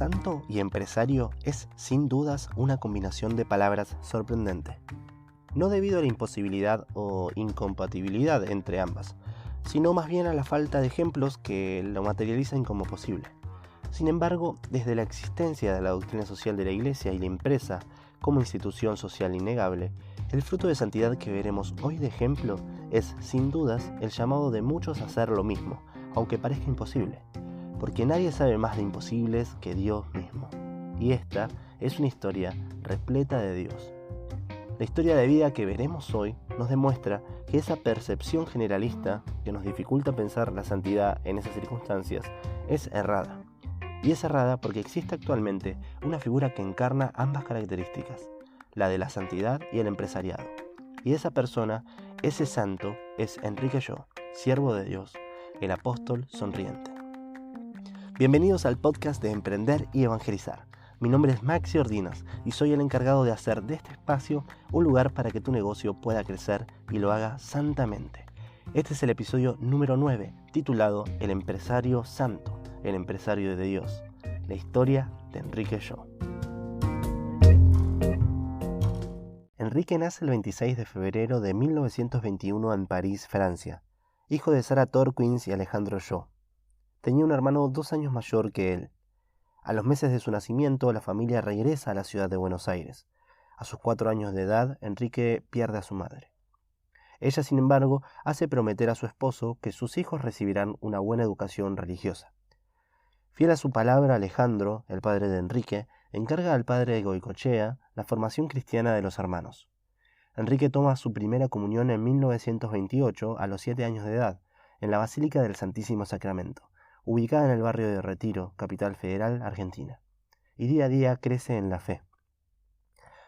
santo y empresario es, sin dudas, una combinación de palabras sorprendente. No debido a la imposibilidad o incompatibilidad entre ambas, sino más bien a la falta de ejemplos que lo materializan como posible. Sin embargo, desde la existencia de la doctrina social de la Iglesia y la empresa como institución social innegable, el fruto de santidad que veremos hoy de ejemplo es, sin dudas, el llamado de muchos a hacer lo mismo, aunque parezca imposible, porque nadie sabe más de imposibles que Dios mismo. Y esta es una historia repleta de Dios. La historia de vida que veremos hoy nos demuestra que esa percepción generalista que nos dificulta pensar la santidad en esas circunstancias es errada. Y es errada porque existe actualmente una figura que encarna ambas características, la de la santidad y el empresariado. Y esa persona, ese santo, es Enrique Yo, siervo de Dios, el apóstol sonriente. Bienvenidos al podcast de Emprender y Evangelizar. Mi nombre es Maxi Ordinas y soy el encargado de hacer de este espacio un lugar para que tu negocio pueda crecer y lo haga santamente. Este es el episodio número 9, titulado El empresario santo, el empresario de Dios, la historia de Enrique Yo. Enrique nace el 26 de febrero de 1921 en París, Francia, hijo de Sarah Torquins y Alejandro Yo. Tenía un hermano 2 años mayor que él. A los meses de su nacimiento, la familia regresa a la ciudad de Buenos Aires. A sus 4 años de edad, Enrique pierde a su madre. Ella, sin embargo, hace prometer a su esposo que sus hijos recibirán una buena educación religiosa. Fiel a su palabra, Alejandro, el padre de Enrique, encarga al padre de Goicoechea la formación cristiana de los hermanos. Enrique toma su primera comunión en 1928 a los 7 años de edad, en la Basílica del Santísimo Sacramento, ubicada en el barrio de Retiro, Capital Federal, Argentina, y día a día crece en la fe.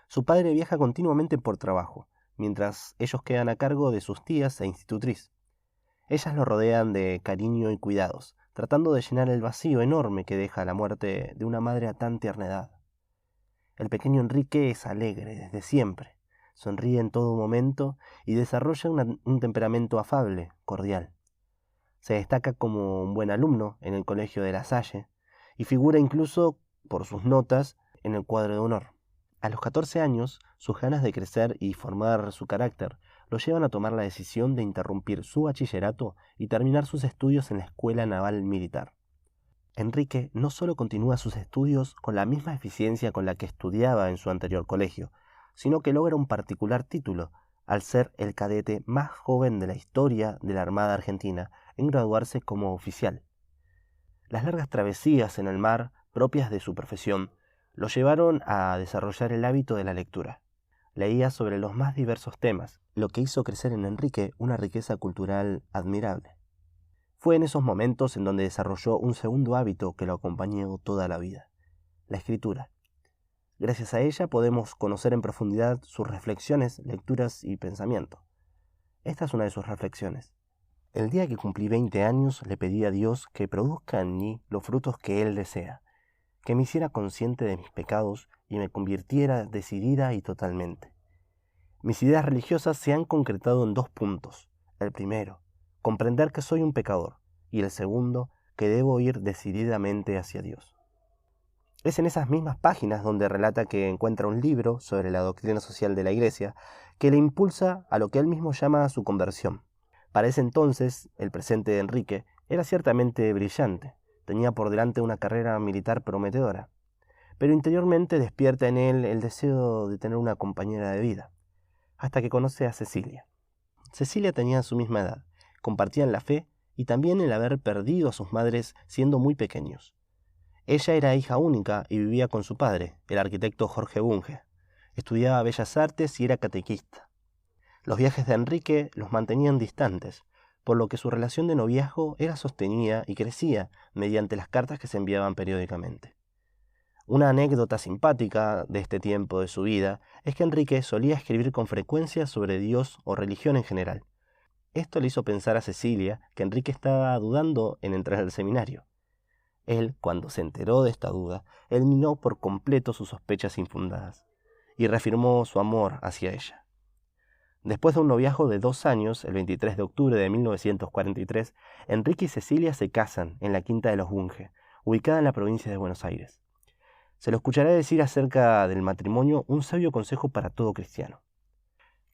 Su padre viaja continuamente por trabajo, mientras ellos quedan a cargo de sus tías e institutriz. Ellas lo rodean de cariño y cuidados, tratando de llenar el vacío enorme que deja la muerte de una madre a tan tierna edad. El pequeño Enrique es alegre desde siempre, sonríe en todo momento y desarrolla un temperamento afable, cordial. Se destaca como un buen alumno en el Colegio de La Salle y figura incluso por sus notas en el cuadro de honor. A los 14 años, sus ganas de crecer y formar su carácter lo llevan a tomar la decisión de interrumpir su bachillerato y terminar sus estudios en la Escuela Naval Militar. Enrique no solo continúa sus estudios con la misma eficiencia con la que estudiaba en su anterior colegio, sino que logra un particular título, al ser el cadete más joven de la historia de la Armada Argentina en graduarse como oficial. Las largas travesías en el mar, propias de su profesión, lo llevaron a desarrollar el hábito de la lectura. Leía sobre los más diversos temas, lo que hizo crecer en Enrique una riqueza cultural admirable. Fue en esos momentos en donde desarrolló un segundo hábito que lo acompañó toda la vida, la escritura. Gracias a ella podemos conocer en profundidad sus reflexiones, lecturas y pensamiento. Esta es una de sus reflexiones. El día que cumplí 20 años le pedí a Dios que produzca en mí los frutos que Él desea, que me hiciera consciente de mis pecados y me convirtiera decidida y totalmente. Mis ideas religiosas se han concretado en 2 puntos. El primero, comprender que soy un pecador, y el segundo, que debo ir decididamente hacia Dios. Es en esas mismas páginas donde relata que encuentra un libro sobre la doctrina social de la Iglesia que le impulsa a lo que él mismo llama su conversión. Para ese entonces, el presente de Enrique era ciertamente brillante. Tenía por delante una carrera militar prometedora, pero interiormente despierta en él el deseo de tener una compañera de vida, hasta que conoce a Cecilia. Cecilia tenía su misma edad, compartían la fe y también el haber perdido a sus madres siendo muy pequeños. Ella era hija única y vivía con su padre, el arquitecto Jorge Bunge. Estudiaba Bellas Artes y era catequista. Los viajes de Enrique los mantenían distantes, por lo que su relación de noviazgo era sostenida y crecía mediante las cartas que se enviaban periódicamente. Una anécdota simpática de este tiempo de su vida es que Enrique solía escribir con frecuencia sobre Dios o religión en general. Esto le hizo pensar a Cecilia que Enrique estaba dudando en entrar al seminario. Él, cuando se enteró de esta duda, eliminó por completo sus sospechas infundadas y reafirmó su amor hacia ella. Después de un noviazgo de 2 años, el 23 de octubre de 1943, Enrique y Cecilia se casan en la Quinta de los Bunge, ubicada en la provincia de Buenos Aires. Se lo escuchará decir acerca del matrimonio un sabio consejo para todo cristiano.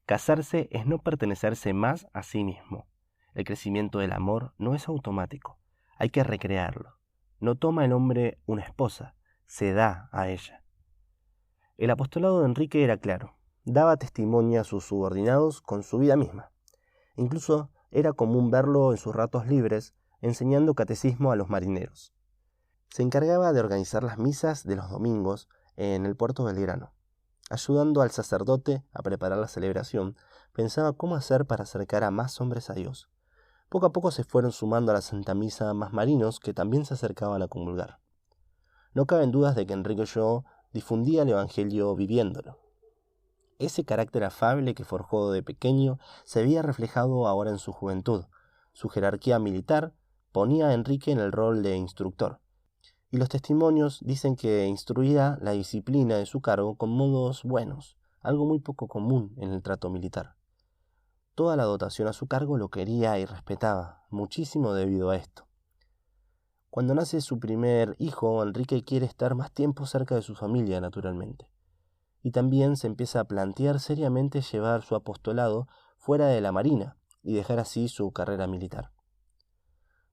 Casarse es no pertenecerse más a sí mismo. El crecimiento del amor no es automático, hay que recrearlo. No toma el hombre una esposa, se da a ella. El apostolado de Enrique era claro, daba testimonio a sus subordinados con su vida misma. Incluso era común verlo en sus ratos libres enseñando catecismo a los marineros. Se encargaba de organizar las misas de los domingos en el puerto Belgrano. Ayudando al sacerdote a preparar la celebración, pensaba cómo hacer para acercar a más hombres a Dios. Poco a poco se fueron sumando a la Santa Misa más marinos que también se acercaban a comulgar. No caben dudas de que Enrique Olló difundía el Evangelio viviéndolo. Ese carácter afable que forjó de pequeño se veía reflejado ahora en su juventud. Su jerarquía militar ponía a Enrique en el rol de instructor. Y los testimonios dicen que instruía la disciplina de su cargo con modos buenos, algo muy poco común en el trato militar. Toda la dotación a su cargo lo quería y respetaba, muchísimo debido a esto. Cuando nace su primer hijo, Enrique quiere estar más tiempo cerca de su familia, naturalmente. Y también se empieza a plantear seriamente llevar su apostolado fuera de la marina y dejar así su carrera militar.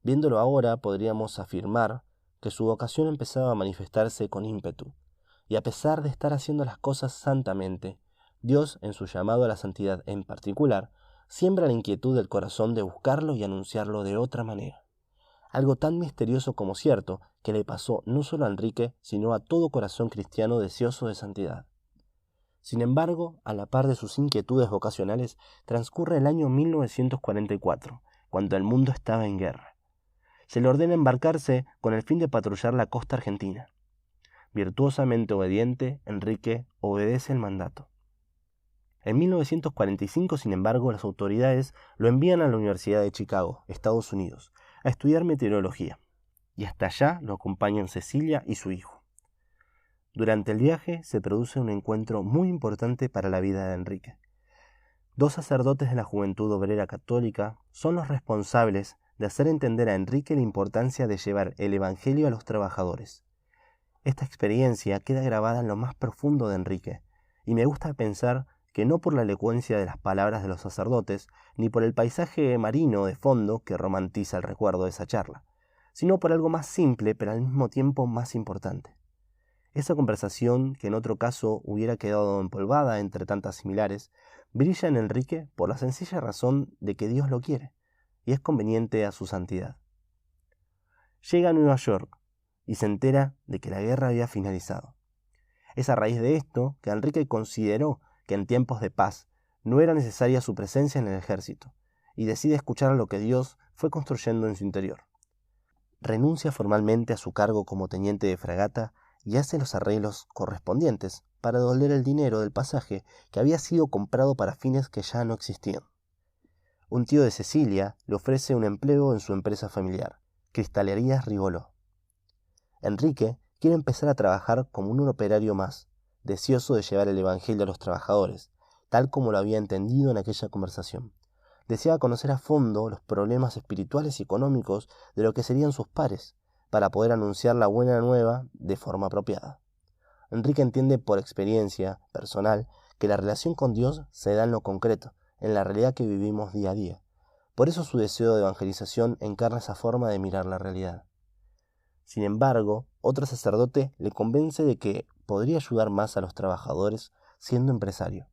Viéndolo ahora, podríamos afirmar que su vocación empezaba a manifestarse con ímpetu, y a pesar de estar haciendo las cosas santamente, Dios, en su llamado a la santidad en particular, siembra la inquietud del corazón de buscarlo y anunciarlo de otra manera. Algo tan misterioso como cierto que le pasó no solo a Enrique, sino a todo corazón cristiano deseoso de santidad. Sin embargo, a la par de sus inquietudes vocacionales, transcurre el año 1944, cuando el mundo estaba en guerra. Se le ordena embarcarse con el fin de patrullar la costa argentina. Virtuosamente obediente, Enrique obedece el mandato. En 1945, sin embargo, las autoridades lo envían a la Universidad de Chicago, Estados Unidos, a estudiar meteorología, y hasta allá lo acompañan Cecilia y su hijo. Durante el viaje se produce un encuentro muy importante para la vida de Enrique. Dos sacerdotes de la Juventud Obrera Católica son los responsables de hacer entender a Enrique la importancia de llevar el Evangelio a los trabajadores. Esta experiencia queda grabada en lo más profundo de Enrique, y me gusta pensar que no por la elocuencia de las palabras de los sacerdotes, ni por el paisaje marino de fondo que romantiza el recuerdo de esa charla, sino por algo más simple, pero al mismo tiempo más importante. Esa conversación, que en otro caso hubiera quedado empolvada entre tantas similares, brilla en Enrique por la sencilla razón de que Dios lo quiere, y es conveniente a su santidad. Llega a Nueva York y se entera de que la guerra había finalizado. Es a raíz de esto que Enrique consideró que en tiempos de paz no era necesaria su presencia en el ejército, y decide escuchar lo que Dios fue construyendo en su interior. Renuncia formalmente a su cargo como teniente de fragata y hace los arreglos correspondientes para devolver el dinero del pasaje que había sido comprado para fines que ya no existían. Un tío de Cecilia le ofrece un empleo en su empresa familiar, Cristalerías Rigoló. Enrique quiere empezar a trabajar como un operario más, deseoso de llevar el Evangelio a los trabajadores, tal como lo había entendido en aquella conversación. Deseaba conocer a fondo los problemas espirituales y económicos de lo que serían sus pares, para poder anunciar la buena nueva de forma apropiada. Enrique entiende por experiencia personal que la relación con Dios se da en lo concreto, en la realidad que vivimos día a día. Por eso su deseo de evangelización encarna esa forma de mirar la realidad. Sin embargo, otro sacerdote le convence de que podría ayudar más a los trabajadores siendo empresario,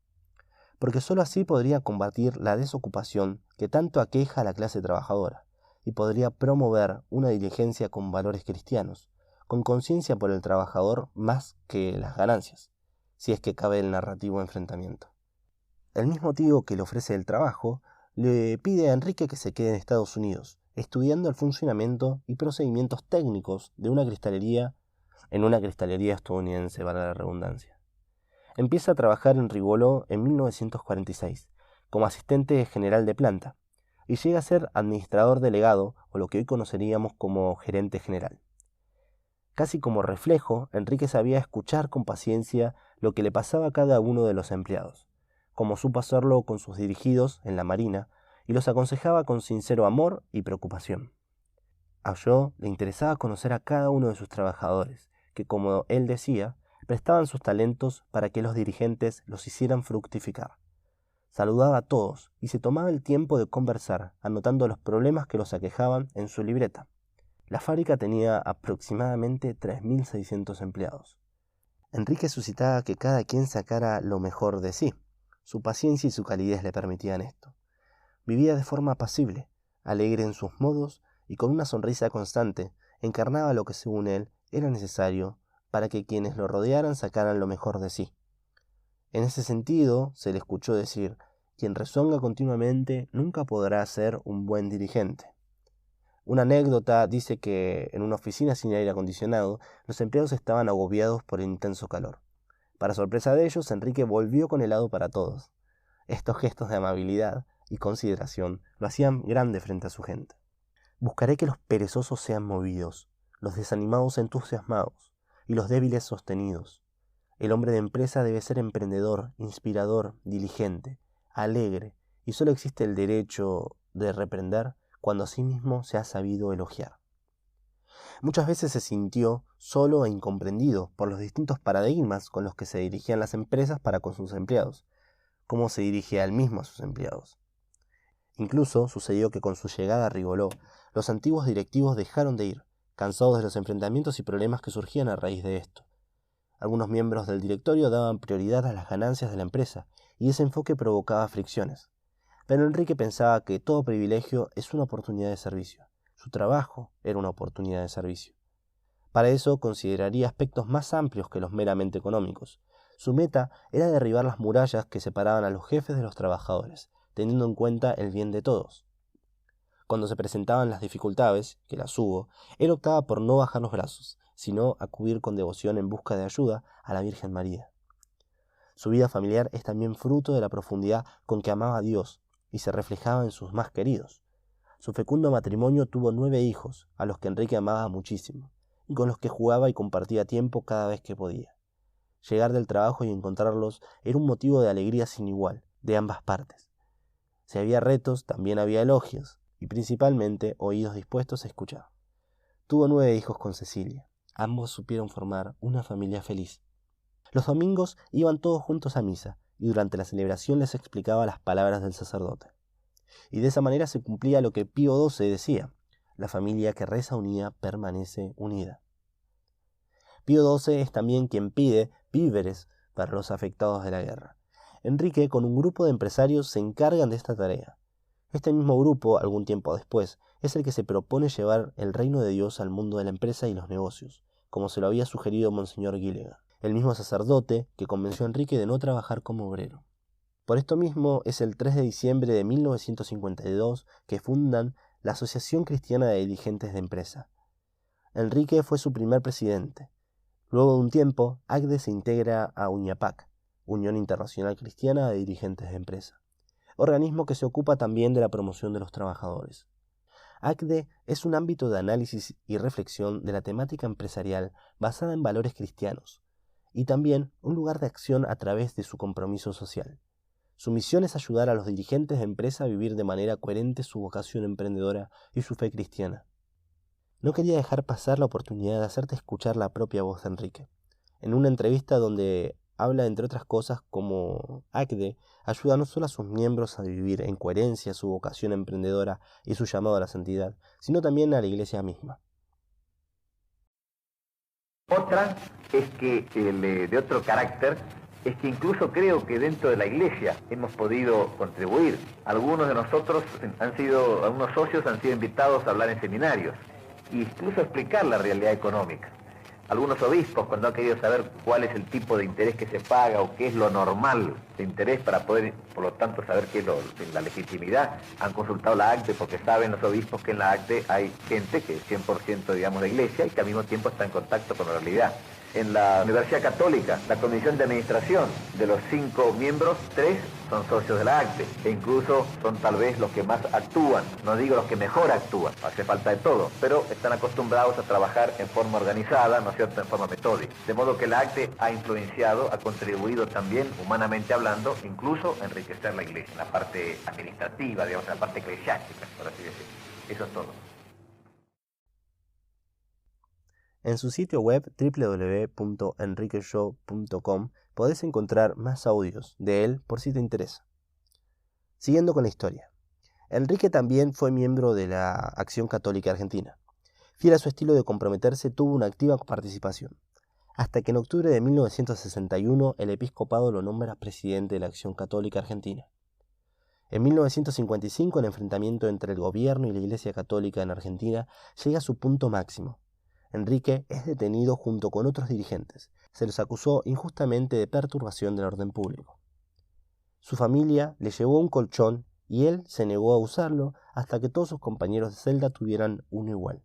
porque sólo así podría combatir la desocupación que tanto aqueja a la clase trabajadora, y podría promover una diligencia con valores cristianos, con conciencia por el trabajador más que las ganancias, si es que cabe el narrativo enfrentamiento. El mismo tío que le ofrece el trabajo le pide a Enrique que se quede en Estados Unidos, estudiando el funcionamiento y procedimientos técnicos de una cristalería en una cristalería estadounidense, valga la redundancia. Empieza a trabajar en Rigoló en 1946, como asistente general de planta, y llega a ser administrador delegado, o lo que hoy conoceríamos como gerente general. Casi como reflejo, Enrique sabía escuchar con paciencia lo que le pasaba a cada uno de los empleados, como supo hacerlo con sus dirigidos en la Marina, y los aconsejaba con sincero amor y preocupación. A Olló le interesaba conocer a cada uno de sus trabajadores, que como él decía, Prestaban sus talentos para que los dirigentes los hicieran fructificar. Saludaba a todos y se tomaba el tiempo de conversar, anotando los problemas que los aquejaban en su libreta. La fábrica tenía aproximadamente 3.600 empleados. Enrique suscitaba que cada quien sacara lo mejor de sí. Su paciencia y su calidez le permitían esto. Vivía de forma apacible, alegre en sus modos y con una sonrisa constante, encarnaba lo que según él era necesario para que quienes lo rodearan sacaran lo mejor de sí. En ese sentido, se le escuchó decir: quien rezonga continuamente nunca podrá ser un buen dirigente. Una anécdota dice que en una oficina sin aire acondicionado, los empleados estaban agobiados por el intenso calor. Para sorpresa de ellos, Enrique volvió con helado para todos. Estos gestos de amabilidad y consideración lo hacían grande frente a su gente. Buscaré que los perezosos sean movidos, los desanimados entusiasmados y los débiles sostenidos. El hombre de empresa debe ser emprendedor, inspirador, diligente, alegre, y solo existe el derecho de reprender cuando a sí mismo se ha sabido elogiar. Muchas veces se sintió solo e incomprendido por los distintos paradigmas con los que se dirigían las empresas para con sus empleados, cómo se dirigía él mismo a sus empleados. Incluso sucedió que con su llegada a Rigoló, los antiguos directivos dejaron de ir, cansados de los enfrentamientos y problemas que surgían a raíz de esto. Algunos miembros del directorio daban prioridad a las ganancias de la empresa, y ese enfoque provocaba fricciones. Pero Enrique pensaba que todo privilegio es una oportunidad de servicio. Su trabajo era una oportunidad de servicio. Para eso consideraría aspectos más amplios que los meramente económicos. Su meta era derribar las murallas que separaban a los jefes de los trabajadores, teniendo en cuenta el bien de todos. Cuando se presentaban las dificultades, que las hubo, él optaba por no bajar los brazos, sino acudir con devoción en busca de ayuda a la Virgen María. Su vida familiar es también fruto de la profundidad con que amaba a Dios y se reflejaba en sus más queridos. Su fecundo matrimonio tuvo 9 hijos, a los que Enrique amaba muchísimo, y con los que jugaba y compartía tiempo cada vez que podía. Llegar del trabajo y encontrarlos era un motivo de alegría sin igual, de ambas partes. Si había retos, también había elogios, y principalmente oídos dispuestos a escuchar. Tuvo 9 hijos con Cecilia. Ambos supieron formar una familia feliz. Los domingos iban todos juntos a misa, y durante la celebración les explicaba las palabras del sacerdote. Y de esa manera se cumplía lo que Pío XII decía: la familia que reza unida permanece unida. Pío XII es también quien pide víveres para los afectados de la guerra. Enrique, con un grupo de empresarios, se encargan de esta tarea. Este mismo grupo, algún tiempo después, es el que se propone llevar el reino de Dios al mundo de la empresa y los negocios, como se lo había sugerido Monseñor Gilligan, el mismo sacerdote que convenció a Enrique de no trabajar como obrero. Por esto mismo es el 3 de diciembre de 1952 que fundan la Asociación Cristiana de Dirigentes de Empresa. Enrique fue su primer presidente. Luego de un tiempo, ACDE se integra a UNIAPAC, Unión Internacional Cristiana de Dirigentes de Empresa, organismo que se ocupa también de la promoción de los trabajadores. ACDE es un ámbito de análisis y reflexión de la temática empresarial basada en valores cristianos, y también un lugar de acción a través de su compromiso social. Su misión es ayudar a los dirigentes de empresa a vivir de manera coherente su vocación emprendedora y su fe cristiana. No quería dejar pasar la oportunidad de hacerte escuchar la propia voz de Enrique, en una entrevista donde habla, entre otras cosas, como ACDE ayuda no solo a sus miembros a vivir en coherencia su vocación emprendedora y su llamado a la santidad, sino también a la Iglesia misma. Otra es que, de otro carácter, es que incluso creo que dentro de la Iglesia hemos podido contribuir. Algunos de nosotros algunos socios han sido invitados a hablar en seminarios e incluso a explicar la realidad económica. Algunos obispos, cuando han querido saber cuál es el tipo de interés que se paga o qué es lo normal de interés para poder, por lo tanto, saber qué es la legitimidad, han consultado la ACDE porque saben los obispos que en la ACDE hay gente que es 100% digamos de Iglesia y que al mismo tiempo está en contacto con la realidad. En la Universidad Católica, la Comisión de Administración, de los 5 miembros, 3 son socios de la ACDE, e incluso son tal vez los que más actúan, no digo los que mejor actúan, hace falta de todo, pero están acostumbrados a trabajar en forma organizada, ¿no es cierto?, en forma metódica. De modo que la ACDE ha influenciado, ha contribuido también, humanamente hablando, incluso a enriquecer la Iglesia, en la parte administrativa, digamos, en la parte eclesiástica, por así decirlo. Eso es todo. En su sitio web www.enriqueshow.com podés encontrar más audios de él por si te interesa. Siguiendo con la historia. Enrique también fue miembro de la Acción Católica Argentina. Fiel a su estilo de comprometerse, tuvo una activa participación, hasta que en octubre de 1961 el episcopado lo nombra presidente de la Acción Católica Argentina. En 1955 el enfrentamiento entre el gobierno y la Iglesia Católica en Argentina llega a su punto máximo. Enrique es detenido junto con otros dirigentes. Se los acusó injustamente de perturbación del orden público. Su familia le llevó un colchón y él se negó a usarlo hasta que todos sus compañeros de celda tuvieran uno igual.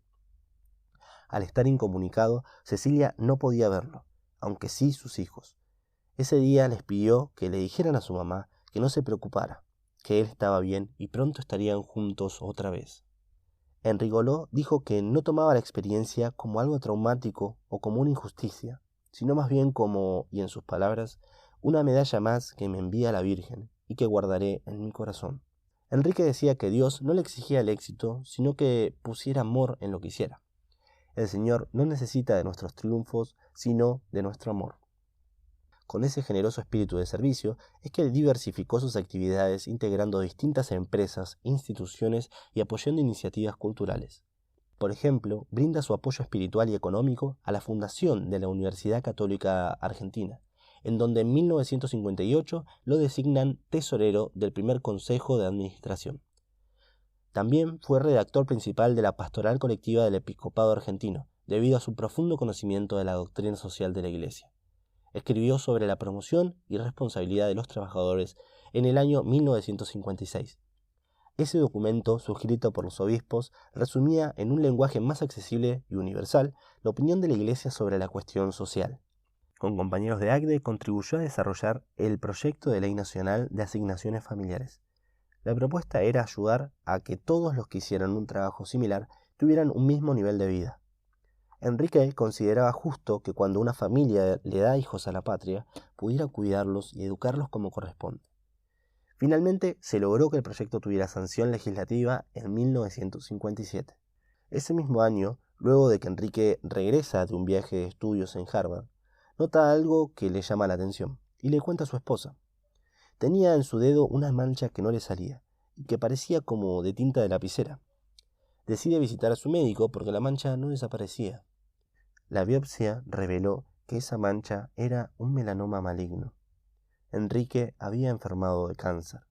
Al estar incomunicado, Cecilia no podía verlo, aunque sí sus hijos. Ese día les pidió que le dijeran a su mamá que no se preocupara, que él estaba bien y pronto estarían juntos otra vez. Enrigoló dijo que no tomaba la experiencia como algo traumático o como una injusticia, sino más bien como, y en sus palabras, una medalla más que me envía la Virgen y que guardaré en mi corazón. Enrique decía que Dios no le exigía el éxito, sino que pusiera amor en lo que hiciera. El Señor no necesita de nuestros triunfos, sino de nuestro amor. Con ese generoso espíritu de servicio es que él diversificó sus actividades integrando distintas empresas, instituciones y apoyando iniciativas culturales. Por ejemplo, brinda su apoyo espiritual y económico a la fundación de la Universidad Católica Argentina, en donde en 1958 lo designan tesorero del primer Consejo de Administración. También fue redactor principal de la Pastoral Colectiva del Episcopado Argentino, debido a su profundo conocimiento de la doctrina social de la Iglesia. Escribió sobre la promoción y responsabilidad de los trabajadores en el año 1956. Ese documento, suscrito por los obispos, resumía en un lenguaje más accesible y universal la opinión de la Iglesia sobre la cuestión social. Con compañeros de ACDE contribuyó a desarrollar el proyecto de Ley Nacional de Asignaciones Familiares. La propuesta era ayudar a que todos los que hicieran un trabajo similar tuvieran un mismo nivel de vida. Enrique consideraba justo que cuando una familia le da hijos a la patria, pudiera cuidarlos y educarlos como corresponde. Finalmente, se logró que el proyecto tuviera sanción legislativa en 1957. Ese mismo año, luego de que Enrique regresa de un viaje de estudios en Harvard, nota algo que le llama la atención y le cuenta a su esposa. Tenía en su dedo una mancha que no le salía y que parecía como de tinta de lapicera. Decide visitar a su médico porque la mancha no desaparecía. La biopsia reveló que esa mancha era un melanoma maligno. Enrique había enfermado de cáncer.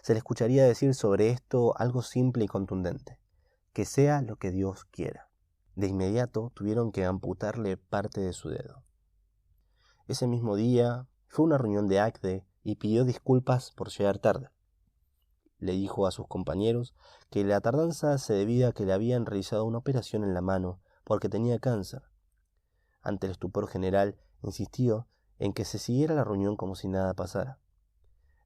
Se le escucharía decir sobre esto algo simple y contundente: que sea lo que Dios quiera. De inmediato tuvieron que amputarle parte de su dedo. Ese mismo día fue a una reunión de ACDE y pidió disculpas por llegar tarde. Le dijo a sus compañeros que la tardanza se debía a que le habían realizado una operación en la mano porque tenía cáncer. Ante el estupor general, insistió en que se siguiera la reunión como si nada pasara.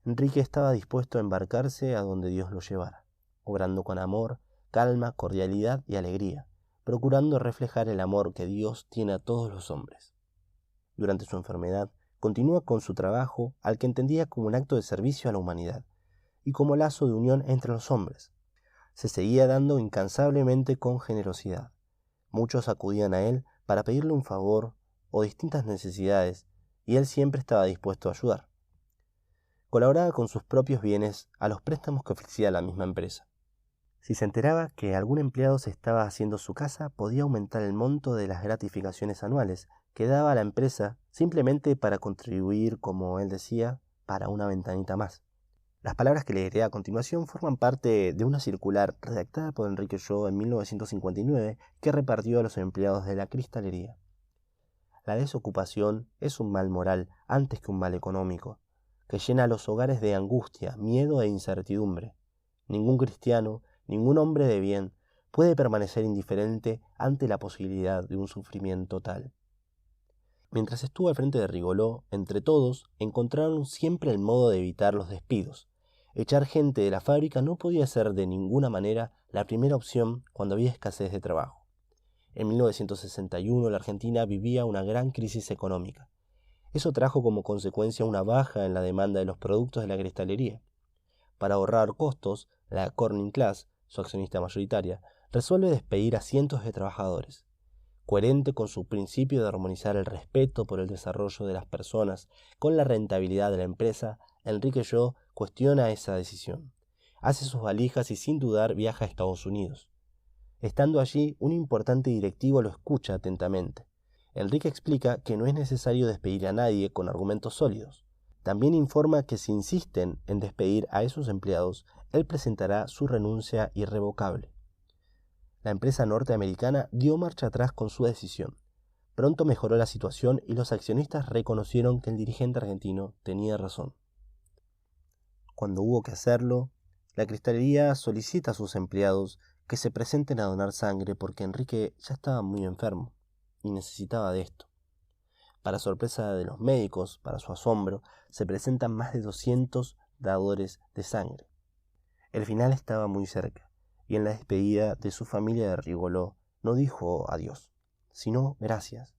Enrique estaba dispuesto a embarcarse a donde Dios lo llevara, obrando con amor, calma, cordialidad y alegría, procurando reflejar el amor que Dios tiene a todos los hombres. Durante su enfermedad, continúa con su trabajo, al que entendía como un acto de servicio a la humanidad y como lazo de unión entre los hombres. Se seguía dando incansablemente con generosidad. Muchos acudían a él para pedirle un favor o distintas necesidades, y él siempre estaba dispuesto a ayudar. Colaboraba con sus propios bienes a los préstamos que ofrecía la misma empresa. Si se enteraba que algún empleado se estaba haciendo su casa, podía aumentar el monto de las gratificaciones anuales que daba a la empresa simplemente para contribuir, como él decía, para una ventanita más. Las palabras que leeré a continuación forman parte de una circular redactada por Enrique Shaw en 1959 que repartió a los empleados de la cristalería. La desocupación es un mal moral antes que un mal económico, que llena a los hogares de angustia, miedo e incertidumbre. Ningún cristiano, ningún hombre de bien puede permanecer indiferente ante la posibilidad de un sufrimiento tal. Mientras estuvo al frente de Rigoló, entre todos encontraron siempre el modo de evitar los despidos. Echar gente de la fábrica no podía ser de ninguna manera la primera opción cuando había escasez de trabajo. En 1961 la Argentina vivía una gran crisis económica. Eso trajo como consecuencia una baja en la demanda de los productos de la cristalería. Para ahorrar costos, la Corning Class, su accionista mayoritaria, resuelve despedir a cientos de trabajadores. Coherente con su principio de armonizar el respeto por el desarrollo de las personas con la rentabilidad de la empresa, Enrique Llo cuestiona esa decisión. Hace sus valijas y sin dudar viaja a Estados Unidos. Estando allí, un importante directivo lo escucha atentamente. Enrique explica que no es necesario despedir a nadie con argumentos sólidos. También informa que si insisten en despedir a esos empleados, él presentará su renuncia irrevocable. La empresa norteamericana dio marcha atrás con su decisión. Pronto mejoró la situación y los accionistas reconocieron que el dirigente argentino tenía razón. Cuando hubo que hacerlo, la cristalería solicita a sus empleados que se presenten a donar sangre porque Enrique ya estaba muy enfermo y necesitaba de esto. Para sorpresa de los médicos, para su asombro, se presentan más de 200 dadores de sangre. El final estaba muy cerca, y en la despedida de su familia de Rigoló no dijo adiós, sino gracias.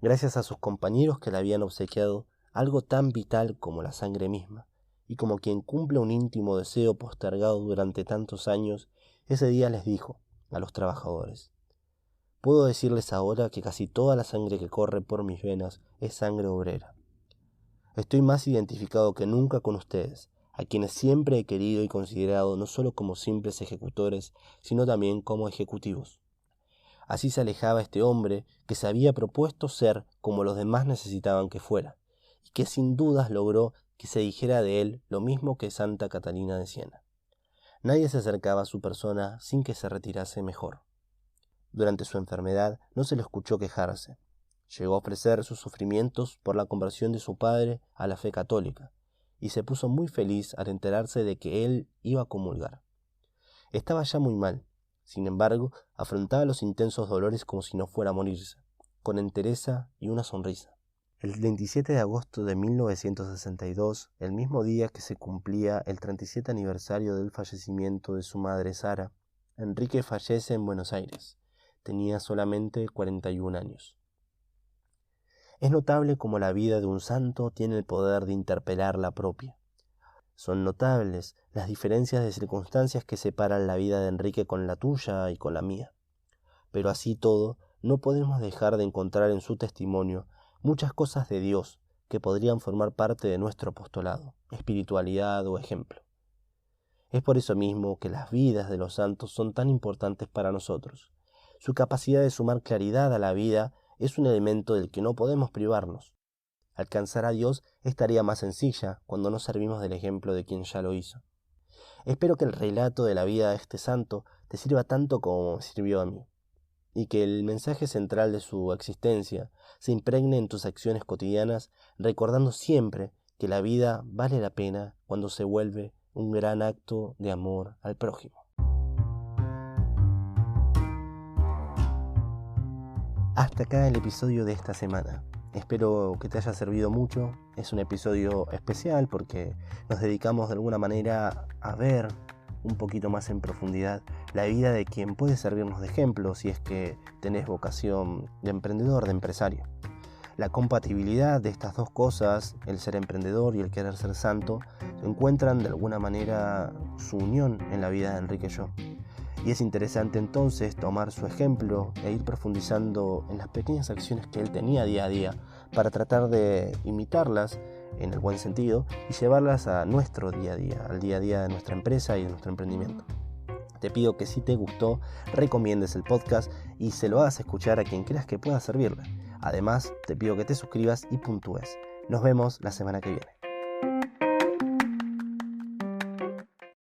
Gracias a sus compañeros que le habían obsequiado algo tan vital como la sangre misma, y como quien cumple un íntimo deseo postergado durante tantos años, ese día les dijo a los trabajadores: puedo decirles ahora que casi toda la sangre que corre por mis venas es sangre obrera. Estoy más identificado que nunca con ustedes, a quienes siempre he querido y considerado no solo como simples ejecutores, sino también como ejecutivos. Así se alejaba este hombre que se había propuesto ser como los demás necesitaban que fuera, y que sin dudas logró que se dijera de él lo mismo que Santa Catalina de Siena. Nadie se acercaba a su persona sin que se retirase mejor. Durante su enfermedad no se le escuchó quejarse. Llegó a ofrecer sus sufrimientos por la conversión de su padre a la fe católica, y se puso muy feliz al enterarse de que él iba a comulgar. Estaba ya muy mal, sin embargo, afrontaba los intensos dolores como si no fuera a morirse, con entereza y una sonrisa. El 27 de agosto de 1962, el mismo día que se cumplía el 37 aniversario del fallecimiento de su madre Sara, Enrique fallece en Buenos Aires. Tenía solamente 41 años. Es notable cómo la vida de un santo tiene el poder de interpelar la propia. Son notables las diferencias de circunstancias que separan la vida de Enrique con la tuya y con la mía. Pero así todo, no podemos dejar de encontrar en su testimonio muchas cosas de Dios que podrían formar parte de nuestro apostolado, espiritualidad o ejemplo. Es por eso mismo que las vidas de los santos son tan importantes para nosotros. Su capacidad de sumar claridad a la vida es un elemento del que no podemos privarnos. Alcanzar a Dios es tarea más sencilla cuando nos servimos del ejemplo de quien ya lo hizo. Espero que el relato de la vida de este santo te sirva tanto como me sirvió a mí, y que el mensaje central de su existencia se impregne en tus acciones cotidianas, recordando siempre que la vida vale la pena cuando se vuelve un gran acto de amor al prójimo. Hasta acá el episodio de esta semana. Espero que te haya servido mucho. Es un episodio especial porque nos dedicamos de alguna manera a ver un poquito más en profundidad la vida de quien puede servirnos de ejemplo si es que tenés vocación de emprendedor, de empresario. La compatibilidad de estas dos cosas, el ser emprendedor y el querer ser santo, encuentran de alguna manera su unión en la vida de Enrique Llo. Y es interesante entonces tomar su ejemplo e ir profundizando en las pequeñas acciones que él tenía día a día para tratar de imitarlas en el buen sentido y llevarlas a nuestro día a día, al día a día de nuestra empresa y de nuestro emprendimiento. Te pido que si te gustó, recomiendes el podcast y se lo hagas escuchar a quien creas que pueda servirle. Además, te pido que te suscribas y puntúes. Nos vemos la semana que viene.